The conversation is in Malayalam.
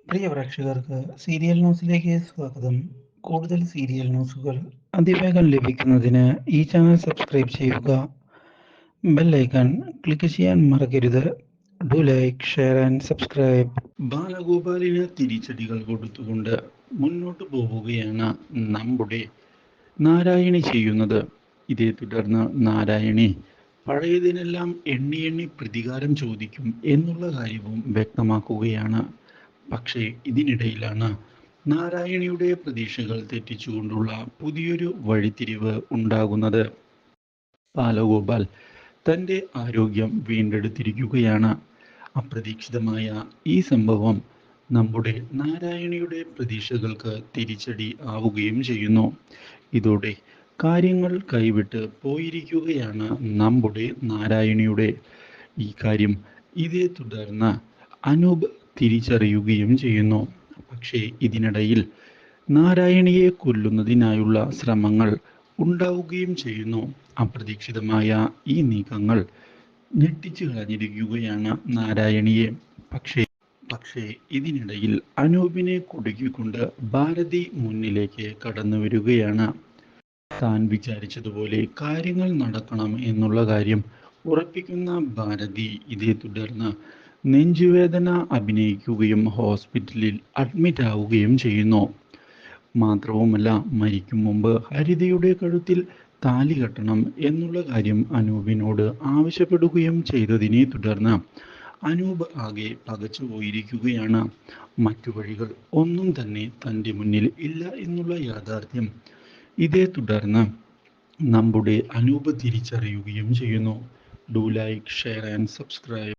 പ്രിയ പ്രേക്ഷകർക്ക് സീരിയൽ ന്യൂസിലേക്ക് സ്വാഗതം. കൂടുതൽ സീരിയൽ ന്യൂസുകൾ അതിവേഗം ലഭിക്കുന്നതിന് ഈ ചാനൽ സബ്സ്ക്രൈബ് ചെയ്യുക. ബെൽ ഐക്കൺ ക്ലിക്ക് ചെയ്യാൻ മറക്കരുത്. Do like, share and subscribe. ബാലഗോപാലിന് തിരിച്ചടികൾ കൊടുത്തുകൊണ്ട് മുന്നോട്ട് പോവുകയാണ് നമ്മുടെ നാരായണി ചെയ്യുന്നത്. ഇതേ തുടർന്ന് നാരായണി പഴയതിനെല്ലാം എണ്ണി എണ്ണി പ്രതികാരം ചോദിക്കും എന്നുള്ള കാര്യവും വ്യക്തമാക്കുകയാണ്. പക്ഷേ ഇതിനിടയിലാണ് നാരായണിയുടെ പ്രതീക്ഷകൾ തെറ്റിച്ചുകൊണ്ടുള്ള പുതിയൊരു വഴിത്തിരിവ് ഉണ്ടാകുന്നത്. ബാലഗോപാൽ തൻ്റെ ആരോഗ്യം വീണ്ടെടുത്തിരിക്കുകയാണ്. അപ്രതീക്ഷിതമായ ഈ സംഭവം നമ്മുടെ നാരായണിയുടെ പ്രതീക്ഷകൾക്ക് തിരിച്ചടി ആവുകയും ചെയ്യുന്നു. ഇതോടെ കാര്യങ്ങൾ കൈവിട്ട് പോയിരിക്കുകയാണ് നമ്മുടെ നാരായണിയുടെ. ഈ കാര്യം ഇതേ തുടർന്ന് അനൂപ് തിരിച്ചറിയുകയും ചെയ്യുന്നു. പക്ഷേ ഇതിനിടയിൽ നാരായണിയെ കൊല്ലുന്നതിനായുള്ള ശ്രമങ്ങൾ ഉണ്ടാവുകയും ചെയ്യുന്നു. അപ്രതീക്ഷിതമായ ഈ നീക്കങ്ങൾ ഞെട്ടിച്ചു കളഞ്ഞിരിക്കുകയാണ് നാരായണിയെ. പക്ഷേ ഇതിനിടയിൽ അനൂപിനെ കുടുക്കിക്കൊണ്ട് ഭാരതി മുന്നിലേക്ക് കടന്നു വരികയാണ്. താൻ വിചാരിച്ചതുപോലെ കാര്യങ്ങൾ നടക്കണം എന്നുള്ള കാര്യം ഉറപ്പിക്കുന്ന ഭാരതി ഇതേ തുടർന്ന് നെഞ്ചുവേദന അഭിനയിക്കുകയും ഹോസ്പിറ്റലിൽ അഡ്മിറ്റ് ആവുകയും ചെയ്യുന്നു. മാത്രവുമല്ല, മരിക്കും മുമ്പ് ഹരിതയുടെ കഴുത്തിൽ താലി കെട്ടണം എന്നുള്ള കാര്യം അനൂപിനോട് ആവശ്യപ്പെടുകയും ചെയ്തതിനെ തുടർന്ന് അനൂപ് ആകെ പകച്ചു പോയിരിക്കുകയാണ്. മറ്റു വഴികൾ ഒന്നും തന്നെ തൻ്റെ മുന്നിൽ ഇല്ല എന്നുള്ള യാഥാർത്ഥ്യം ഇതേ തുടർന്ന് നമ്മുടെ അനൂപ് തിരിച്ചറിയുകയും ചെയ്യുന്നു. Do like, share and subscribe.